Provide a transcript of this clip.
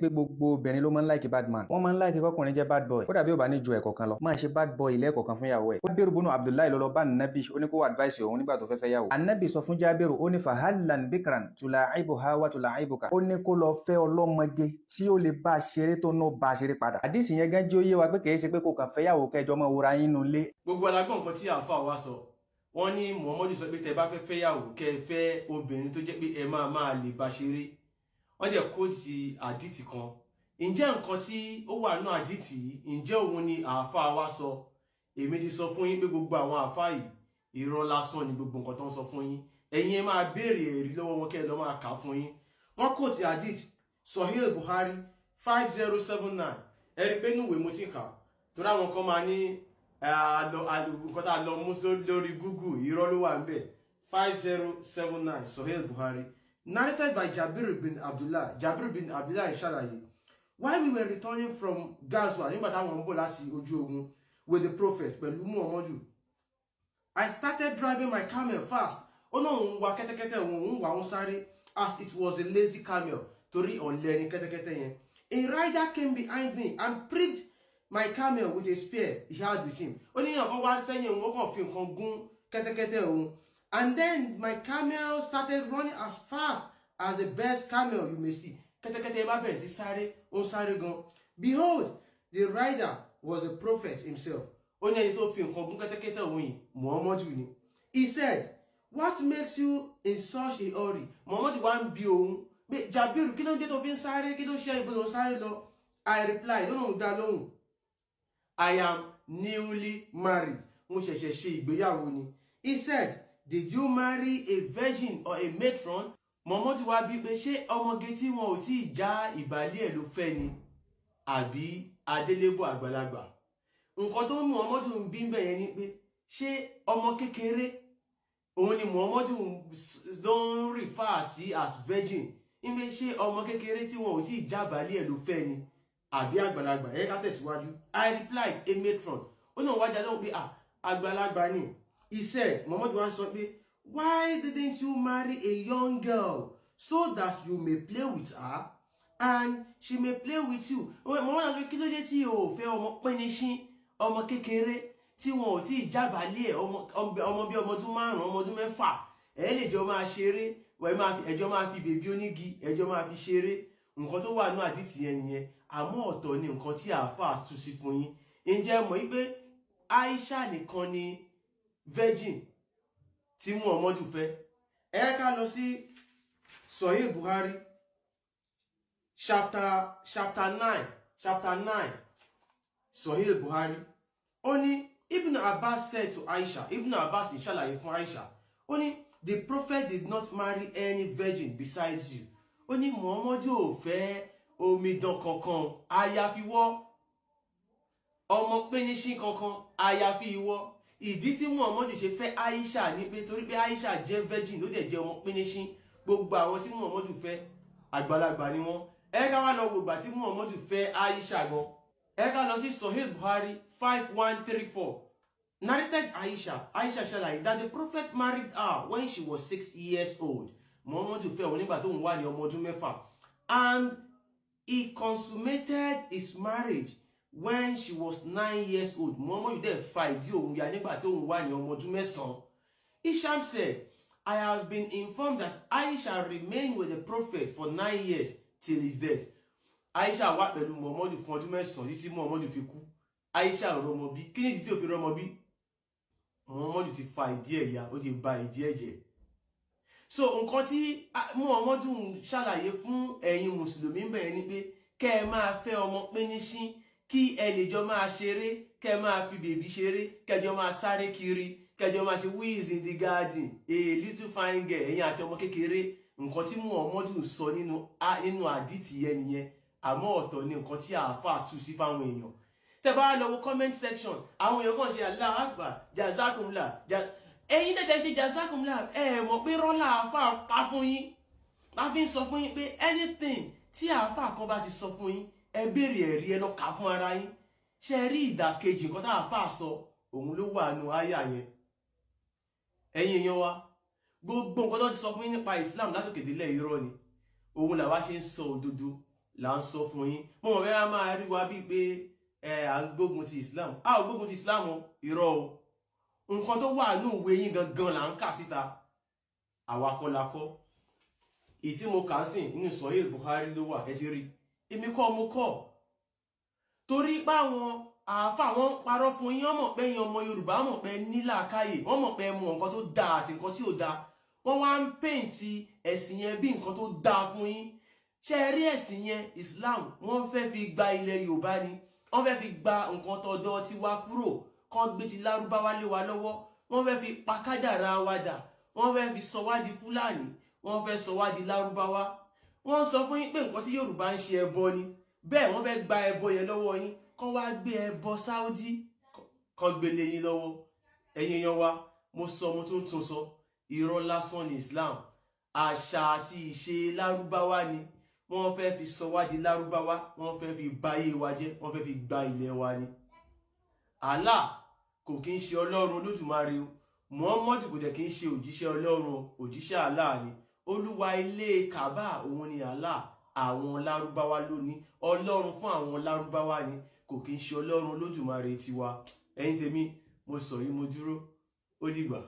pé gbogbo obìnrin ló máa ń like bad man, wọ́n máa ń like kọkùnrin jẹ́ bad boy, kódà bí ó bá ní ju ẹ̀kọ́ kan lọ máa ṣe bad boy ilé ẹ̀kọ́ kan fún ìyàwó ẹ̀. Jábìrù bùnú Abdullahi ló lọ bá Ànábì, ó ní kó advice òun nígbà tó fẹ́ fẹ́ yàwó. Ànábì sọ fún Jábìrù, ó ní fahallan bikran tula'ibuha wa tula'ibuka, ó ní kó lọ fẹ́ ọlọ́mọge tí ó lè bá a ṣeré tó náà bá a ṣeré padà. Àdìsí yẹn gan jẹ́ ó yé wa pé kìí ṣe pé kò kàn fẹ́ yàwó kẹjọ máa wòra yín nulẹ̀. Gbogbo alágbọ̀n nǹkan tí àáfàá wa sọ, wọ́n ní Muhammadu sọ pé tẹ́ bá fẹ́ fẹ́ yàwó kẹ́ fẹ́ obìnrin tó jẹ́ pé ẹ máa lè bá ṣeré. Wọ́n jẹ́ kóòtù àdìtì kan. Ǹjẹ́ nǹkan tí ó wà nínú àdìtì yìí, ǹjẹ́ òun ni àáfàá wa sọ? Èmi ti sọ fún yín pé gbogbo àwọn àáfàá yìí irọ́ lásán ni gbogbo nǹkan tó ń sọ fún yín. Ẹ̀yin ẹ máa béèrè ẹ̀rí lọ́wọ́ wọn kẹ́ ẹ lọ máa kà fún yín. Wọ́n kóòtù àdìtì Sahih Buhari 5079. Ẹ rí pé núwèé mo ti kà. Torí àwọn kan máa ní nǹkan tá a lọ mú lórí Google irọ́ ló wà níbẹ̀. 5079 Sahih Buhari, narrated by Jabir bin Abdullah. Jabir bin Abdullah ṣàlàyé, while we were returning from Ghazwa, nígbà táwọn ń bọ̀ láti ojú ogun with the prophet pẹ̀lú Muhammadu, I started driving my camel fast. Ó náà ń wa kẹ́tẹ́kẹ́tẹ́ òun ń wà ń sáré, as it was a lazy camel, torí ọ̀lẹ ni kẹ́tẹ́kẹ́tẹ́ yẹn. A rider came behind me and pricked my camel with a spear he had with him. Ó ní èèyàn kan wá sẹ́yìn òun, ó kàn fi nǹkan gún kẹ́tẹ́kẹ́tẹ́ òun. And then my camel started running as fast as the best camel you may see. Kẹ́tẹ́kẹ́tẹ́ bá bẹ̀rẹ̀ sí sáré, ó ń sáré gan. Behold, the rider was a prophet himself. Ó ní ẹni tó fi nǹkan gún kẹ́tẹ́kẹ́tẹ́ òun yìí, Muhammadu ni. He said, what makes you in such a hurry? Muhammadu wá ń bi òun pé Jabiru, kí ló ń jẹ́ tó fi ń sáré, kí ló ṣe ibo ló ń sáré lọ? I replied, lónà dá lóhùn, I am newly married. Mo ṣẹ̀ṣẹ̀ ṣe ìgbéyàwó ni. He said, did you marry a virgin or a matron? Muhammadu wá bí pé ṣé ọmọge tí wọn ò tí ì já ìbálẹ̀ ẹ̀ ló fẹ́ ni àbí adélébọ̀ àgbàlagbà? Nǹkan tó Muhammadu ń bí bẹ̀ yẹn ni pé ṣé ọmọ kékeré òun ni Muhammadu ló ń refer sí as virgin? Ìgbé ṣé ọmọ kékeré tí wọn ò tí ì já ìbálẹ̀ ẹ̀ ló fẹ́ ni àbí àgbàlagbà? Ẹ ká tẹ̀síwájú. I replied, a matron. Ó náà wá dáná pé àgbàlagbà ni. He said, Muhammadu wá sọ pé, why didn't you marry a young girl so that you may play with her and she may play with you? Muhammadu sọ pé kí ló dé tí o fẹ́ ọmọ píníṣín, ọmọ kékeré tí wọn ò tí ì jábàálẹ̀ ọmọ bí ọmọ ọdún 5, ọmọ ọdún 6, ẹ lè jọ máa ṣeré, ẹjọ́ máa fi bèbí onígi, ẹjọ́ máa fi ṣeré. Nǹkan tó wà ní àdìtì yẹn nìyẹn. Àmọ́ ọ̀tọ̀ ni nǹkan tí àáfàá tú sí fún yín. Ǹjẹ́ mọ̀ wípé Aisha nìkan ni virgin tí Muhammadu fẹ́? Ẹ ká lọ sí Sahih Buhari chapter 9 Sahih Buhari. Ó ní Ibn Abbas said to Aisha, Ibn Abbas ṣàlàyé fún Aisha, ó ní the prophet did not marry any virgin besides you. Ó ní Muhammadu ò fẹ́ omidan kankan àyàfi ìwọ, ọmọ píníṣín kankan àyàfi ìwọ. Ìdí tí Muhammadu ṣe fẹ́ Aisha ni pé torí pé Aisha jẹ́ virgin ló dẹ̀ jẹ́ ọmọ píníṣín. Gbogbo àwọn tí Muhammadu fẹ́ àgbàlagbà ni wọ́n. Ẹ ká wá lọ gbogbo tí Muhammadu fẹ́ Aisha gan. Ẹ ká lọ sí Sahih Buhari 5134. Narrated Aisha ṣàlàyé that the prophet married her when she was 6 years old. Muhammadu fẹ́ òun nígbà tó ń wà ní ọmọ ọdún 6. And he consummated his marriage when she was 9 years old. Muhammadu dẹ̀ fa ìdí òun ya nígbà tí òun wà ní ọmọ ọdún 9. Hisham said, I have been informed that Aisha remained with the prophet for 9 years till his death. Aisha wà pẹ̀lú Muhammadu fún ọdún 9 títí Muhammadu fi kú. Aisha rọmọ bí. Kí ni ìdí tí ó fi rọmọ bí? Muhammadu ti fa ìdí ẹ̀ ya, ó ti ba ìdí ẹ̀ jẹ́. So nǹkan tí Muhammadu ń ṣàlàyé fún ẹ̀yin mùsùlùmí ń bẹ̀rẹ̀ ni pé kẹ́ ẹ máa fẹ́ ọmọ píníṣín, kí ẹ lè jọ máa ṣeré, kẹ́ ẹ máa fi bèbí ṣeré, kẹ́ ẹ jọ máa sáré kiri, kẹ́ ẹ jọ máa ṣe who is in the garden, a little fine girl, ẹ̀yin àti ọmọ kékeré. Nǹkan tí Muhammadu sọ nínú àdìtì yẹn nìyẹn. Àmọ́ ọ̀tọ̀ ni nǹkan tí àáfàá tú sí fáwọn èèyàn. Tẹ́ bá lọ wo comment section, àwọn èèyàn kàn ṣe Allahu Akbar, jazakumullah. Ẹ̀yin tẹ́tẹ́ ṣe jazakumullah, ẹ mọ̀ pé rọ́lá àáfàá pa fún yín. La fi ń sọ fún yín pé anything tí àáfàá kan bá ti sọ fún yín, ẹ béèrè ẹ̀rí, ẹ lọ kà fún ara yín. Ṣé rí ìdàkejì nǹkan tá àáfàá sọ, òun ló wà nínú àyà yẹn. Ẹ̀yin èèyàn wa, gbogbo nǹkan tó ti sọ fún yín nípa Islam látòkè délẹ̀ irọ́ ni. Òun làwa ṣe ń sọ òdodo là ń sọ fún yín. Mo mọ̀ bẹ́ẹ̀ máa rí wa bíi pé à ń gbógun ti Islam. A ò gbógun ti Islam o, irọ́ o. Nǹkan tó wà ní ìwé yín gangan là ń kà síta. Àwa kọ́ la kọ́. Ìtí mo kà ń sìn nínú Sahih Bukhari ló wà, ẹ ti rí. Èmi kọ́ mo kọ́. Torí pé àwọn àáfà wọn parọ́ fún yín, wọ́n mọ̀ pé yín ọmọ Yorùbá mọ̀ pé ní làákàyè, wọ́n mọ̀ pé mọ̀ nǹkan tó dáa àti nǹkan tí ò dáa. Wọ́n wá ń pèntì ẹ̀sìn yẹn bí nǹkan tó dáa fún yín. Ṣé ẹ rí ẹ̀sìn yẹn Islam wọ́n fẹ́ fi gba ilẹ̀ Yorùbá ni, wọ́n fẹ́ fi gba nǹkan tọ̀dọ̀ tiwa kúrò, kán gbé ti Lárúbáwá lé wa lọ́wọ́, wọ́n fẹ́ fi pa kádàrá wa dà, wọ́n fẹ́ fi sọ wá di Fúlàní, wọ́n fẹ́ sọ wá di Lárúbáwá. Wọ́n sọ fún yín pé nǹkan tí Yorùbá ń ṣe ẹbọ ni, bẹ́ẹ̀ wọ́n fẹ́ gba ẹbọ yẹn lọ́wọ́ yín, kán wá gbé ẹbọ Saudi kán gbélé yín lọ́wọ́. Ẹ̀yin yan wa, mo sọ mo tún sọ, irọ́ lásán ni Islam, àṣà àti ìṣe Lárúbáwá ni. Wọ́n fẹ́ fi sọ wá di Lárúbáwá, wọ́n fẹ́ fi bayé wa jẹ́, wọ́n fẹ́ fi gba ilẹ̀ wa ni. Allah kò kí ń ṣe Ọlọ́run Olódùmarè o, Muhammadu kò dẹ̀ kí ń ṣe òjíṣẹ́ Ọlọ́run o, òjíṣẹ́ Allah ni. Olúwa ilé Kaaba òun ni Allah, àwọn Lárúbáwá ló ní. Ọlọ́run fún àwọn Lárúbáwá ni, kò kí ń ṣe Ọlọ́run Olódùmarè tiwa. Ẹ̀yin tèmi, mo sọ yìí mo dúró, ó dìgbà.